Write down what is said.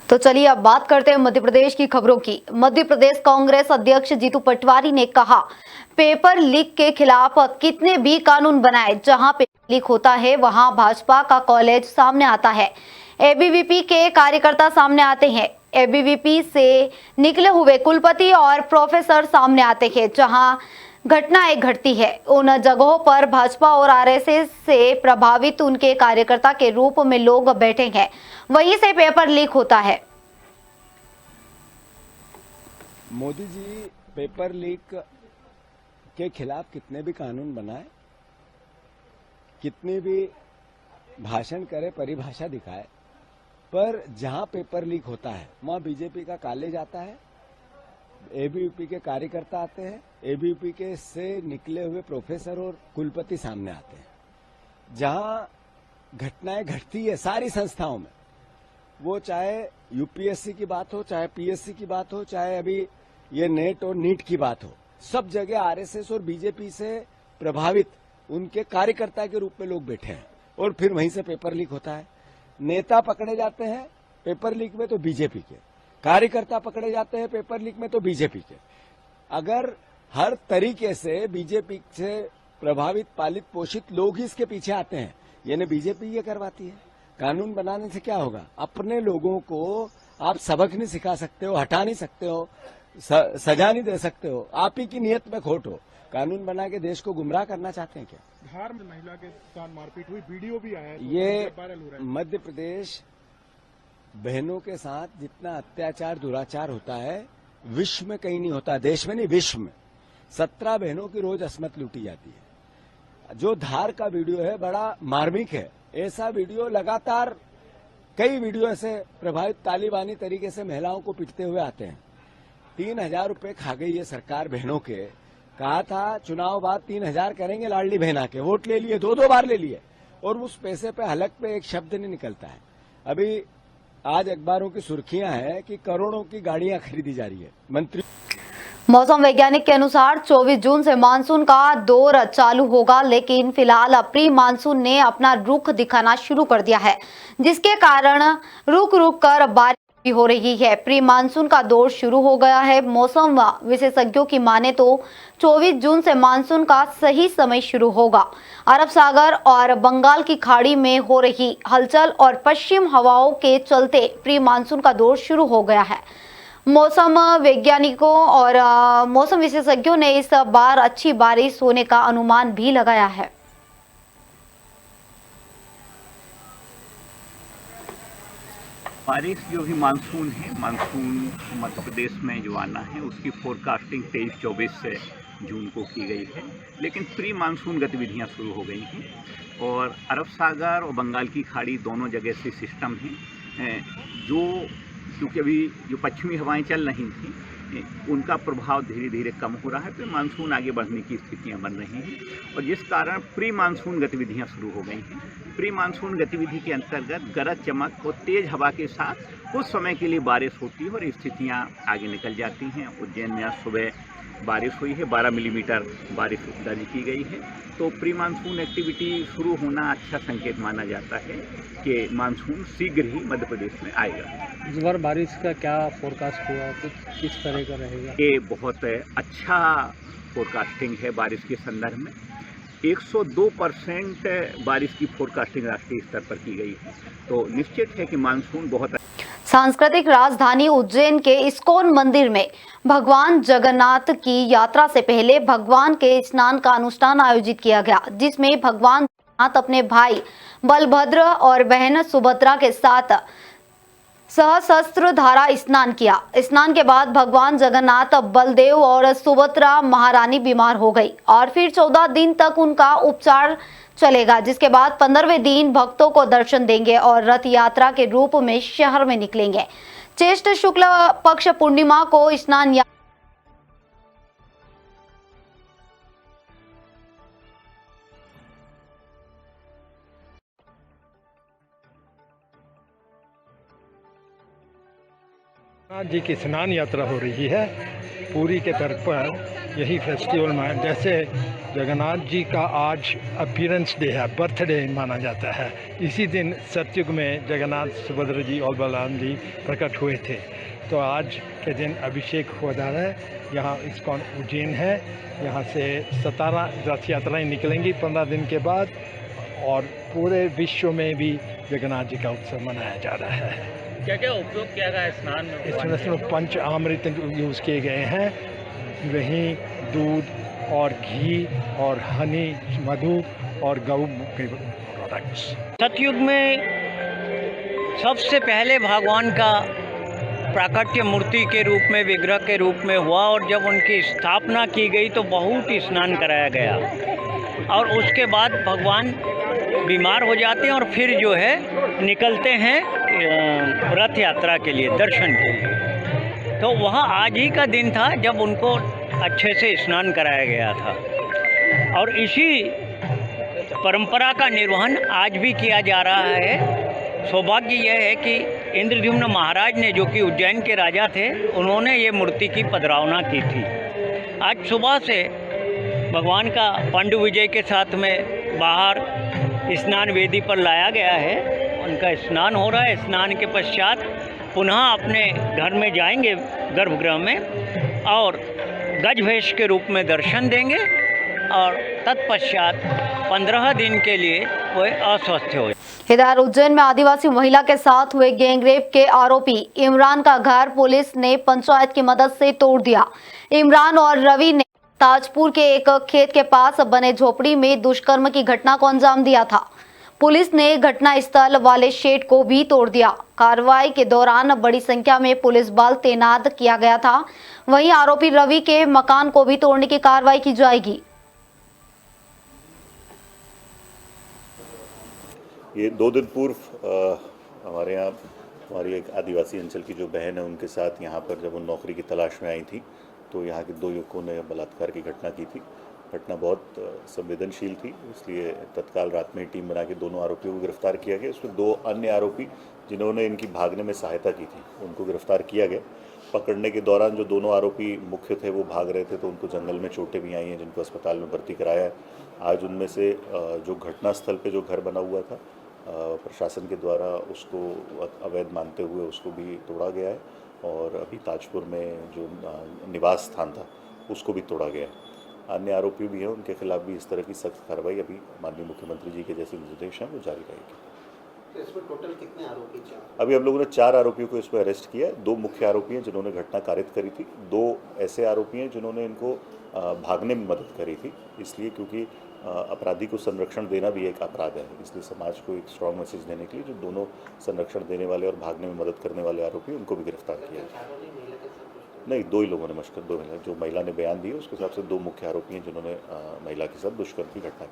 तो चलिए अब बात करते हैं मध्य प्रदेश की खबरों की। मध्य प्रदेश कांग्रेस अध्यक्ष जीतू पटवारी ने कहा, पेपर लीक के खिलाफ कितने भी कानून बनाए, जहां पेपर लीक होता है वहां भाजपा का कॉलेज सामने आता है, एबीवीपी के कार्यकर्ता सामने आते हैं, एबीवीपी से निकले हुए कुलपति और प्रोफेसर सामने आते हैं। जहां घटनाएं घटती है उन जगहों पर भाजपा और आरएसएस से प्रभावित उनके कार्यकर्ता के रूप में लोग बैठे हैं, वहीं से पेपर लीक होता है। मोदी जी पेपर लीक के खिलाफ कितने भी कानून बनाए, कितने भी भाषण करे, परिभाषा दिखाए, पर जहां पेपर लीक होता है वहां बीजेपी का कॉलेज आता है, एबीवीपी के कार्यकर्ता आते हैं, एबीवीपी के से निकले हुए प्रोफेसर और कुलपति सामने आते हैं। जहां घटनाएं घटती है सारी संस्थाओं में, वो चाहे यूपीएससी की बात हो, चाहे पीएससी की बात हो, चाहे अभी ये नेट और नीट की बात हो, सब जगह आरएसएस और बीजेपी से प्रभावित उनके कार्यकर्ता के रूप में लोग बैठे हैं और फिर वहीं से पेपर लीक होता है। नेता पकड़े जाते हैं पेपर लीक में तो बीजेपी के, कार्यकर्ता पकड़े जाते हैं पेपर लीक में तो बीजेपी के। अगर हर तरीके से बीजेपी से प्रभावित पालित पोषित लोग ही इसके पीछे आते हैं, यानी बीजेपी ये करवाती है। कानून बनाने से क्या होगा? अपने लोगों को आप सबक नहीं सिखा सकते हो, हटा नहीं सकते हो, सजा नहीं दे सकते हो, आप ही की नियत में खोट हो। कानून बना के देश को गुमराह करना चाहते हैं क्या? धार में महिला के साथ मारपीट हुई, वीडियो भी आया है, ये वायरल हो रहा है। मध्य प्रदेश बहनों के साथ जितना अत्याचार दुराचार होता है विश्व में कहीं नहीं होता, देश में नहीं विश्व में। 17 बहनों की रोज अस्मत लूटी जाती है। जो धार का वीडियो है बड़ा मार्मिक है। ऐसा वीडियो लगातार कई वीडियो ऐसे प्रभावित तालिबानी तरीके से महिलाओं को पिटते हुए आते हैं। 3000 रुपए खा गई ये सरकार बहनों के। कहा था चुनाव बाद 3000 करेंगे लाडली बहना के, वोट ले लिए, 2-2 बार ले लिए, और उस पैसे पे हलक पे एक शब्द नहीं निकलता है। अभी आज अखबारों की सुर्खियां हैं कि करोड़ों की गाड़ियां खरीदी जा रही है। मंत्री मौसम वैज्ञानिक के अनुसार 24 जून से मानसून का दौर चालू होगा, लेकिन फिलहाल प्री मानसून ने अपना रुख दिखाना शुरू कर दिया है, जिसके कारण रुक रुक कर बारिश भी हो रही है। प्री मानसून का दौर शुरू हो गया है। मौसम विशेषज्ञों की माने तो 24 जून से मानसून का सही समय शुरू होगा। अरब सागर और बंगाल की खाड़ी में हो रही हलचल और पश्चिम हवाओं के चलते प्री मानसून का दौर शुरू हो गया है। मौसम वैज्ञानिकों और मौसम विशेषज्ञों ने इस बार अच्छी बारिश होने का अनुमान भी लगाया है। बारिश जो भी मानसून है, मानसून मध्य प्रदेश में जो आना है उसकी फोरकास्टिंग 23-24 जून को की गई है, लेकिन प्री मानसून गतिविधियां शुरू हो गई हैं और अरब सागर और बंगाल की खाड़ी दोनों जगह से सिस्टम हैं जो, क्योंकि अभी जो पश्चिमी हवाएं चल रही थी उनका प्रभाव धीरे धीरे कम हो रहा है, तो मानसून आगे बढ़ने की स्थितियां बन रही हैं और जिस कारण प्री मानसून गतिविधियां शुरू हो गई हैं। प्री मानसून गतिविधि के अंतर्गत गरज चमक और तेज हवा के साथ कुछ समय के लिए बारिश होती है और स्थितियां आगे निकल जाती हैं। उज्जैन में आज सुबह बारिश हुई है, 12 मिलीमीटर बारिश दर्ज की गई है। तो प्री मानसून एक्टिविटी शुरू होना अच्छा संकेत माना जाता है कि मानसून शीघ्र ही मध्य प्रदेश में आएगा। इस बार बारिश का क्या फोरकास्ट हुआ, कुछ किस तरह का रहेगा? ये बहुत अच्छा फोरकास्टिंग है बारिश के संदर्भ में। 102% बारिश की फोरकास्टिंग राष्ट्रीय स्तर पर की गई है, तो निश्चित है कि मानसून बहुत। सांस्कृतिक राजधानी उज्जैन के इस्कॉन मंदिर में भगवान जगन्नाथ की यात्रा से पहले भगवान के स्नान का अनुष्ठान आयोजित किया गया, जिसमें भगवान जगन्नाथ अपने भाई बलभद्र और बहन सुभद्रा के साथ सहस्त्र धारा स्नान किया। स्नान के बाद भगवान जगन्नाथ, बलदेव और सुभद्रा महारानी बीमार हो गई और फिर 14 दिन तक उनका उपचार चलेगा, जिसके बाद 15वें दिन भक्तों को दर्शन देंगे और रथ यात्रा के रूप में शहर में निकलेंगे। ज्येष्ठ शुक्ल पक्ष पूर्णिमा को स्नान जगन्नाथ जी की स्नान यात्रा हो रही है पूरी के तर्क पर। यही फेस्टिवल में जैसे जगन्नाथ जी का आज अपीयरेंस डे है, बर्थडे माना जाता है। इसी दिन सतयुग में जगन्नाथ, सुभद्रा जी और बलराम जी प्रकट हुए थे। तो आज के दिन अभिषेक हो जा रहा है। यहाँ इस्कॉन उज्जैन है, यहाँ से 17 रथ यात्राएँ निकलेंगी 15 दिन के बाद, और पूरे विश्व में भी जगन्नाथ जी का उत्सव मनाया जा रहा है। क्या क्या उपयोग किया गया है स्नान में? इसमें पंचामृत यूज़ किए गए हैं, दही, दूध और घी और हनी, मधु और गऊ के प्रोडक्ट्स। सतयुग में सबसे पहले भगवान का प्राकट्य मूर्ति के रूप में, विग्रह के रूप में हुआ, और जब उनकी स्थापना की गई तो बहुत ही स्नान कराया गया, और उसके बाद भगवान बीमार हो जाते हैं और फिर जो है निकलते हैं रथ यात्रा के लिए, दर्शन के लिए। तो वहाँ आज ही का दिन था जब उनको अच्छे से स्नान कराया गया था, और इसी परंपरा का निर्वहन आज भी किया जा रहा है। सौभाग्य यह है कि इंद्रद्युम्न महाराज ने, जो कि उज्जैन के राजा थे, उन्होंने ये मूर्ति की पधरावना की थी। आज सुबह से भगवान का पांडु विजय के साथ में बाहर स्नान वेदी पर लाया गया है, उनका स्नान हो रहा है। स्नान के पश्चात पुनः अपने घर में जाएंगे, गर्भगृह में, और गजवेश के रूप में दर्शन देंगे, और तत्पश्चात 15 दिन के लिए वह अस्वस्थ हो। इधर उज्जैन में आदिवासी महिला के साथ हुए गैंगरेप के आरोपी इमरान का घर पुलिस ने पंचायत की मदद से तोड़ दिया। इमरान और रवि ने ताजपुर के एक खेत के पास बने झोपड़ी में दुष्कर्म की घटना को अंजाम दिया था। पुलिस ने घटनास्थल वाले शेड को भी तोड़ दिया। कार्रवाई के दौरान बड़ी संख्या में पुलिस बल तैनात किया गया था। वहीं आरोपी रवि के मकान को भी तोड़ने की कार्रवाई की जाएगी। ये 2 दिन पूर्व हमारे यहाँ हमारी एक आदिवासी अंचल की जो बहन है, उनके साथ यहाँ पर जब वो नौकरी की तलाश में आई थी, तो यहाँ के 2 युवकों ने बलात्कार की घटना की थी। घटना बहुत संवेदनशील थी, इसलिए तत्काल रात में टीम बना के दोनों आरोपियों को गिरफ्तार किया गया। उसमें 2 अन्य आरोपी जिन्होंने इनकी भागने में सहायता की थी, उनको गिरफ्तार किया गया। पकड़ने के दौरान जो दोनों आरोपी मुख्य थे वो भाग रहे थे, तो उनको जंगल में चोटें भी आई हैं, जिनको अस्पताल में भर्ती कराया है। आज उनमें से जो घटनास्थल पर जो घर बना हुआ था, प्रशासन के द्वारा उसको अवैध मानते हुए उसको भी तोड़ा गया है, और अभी ताजपुर में जो निवास स्थान था उसको भी तोड़ा गया है। अन्य आरोपी भी हैं, उनके खिलाफ भी इस तरह की सख्त कार्रवाई अभी माननीय मुख्यमंत्री जी के जैसे निर्देश हैं वो जारी रहेगी। तो इसमें टोटल कितने आरोपी थे? अभी हम लोगों ने 4 आरोपियों को इसमें अरेस्ट किया है। 2 मुख्य आरोपी हैं जिन्होंने घटना कारित करी थी, 2 ऐसे आरोपी हैं जिन्होंने इनको भागने में मदद करी थी, इसलिए क्योंकि अपराधी को संरक्षण देना भी एक अपराध है, इसलिए समाज को एक स्ट्रॉन्ग मैसेज देने के लिए जो दोनों संरक्षण देने वाले और भागने में मदद करने वाले आरोपी, उनको भी गिरफ्तार किया है। नहीं, 2 ही लोगों ने जो महिला ने बयान दिया उसके हिसाब से 2 मुख्य आरोपी हैं जिन्होंने महिला के साथ दुष्कर्म की घटना की।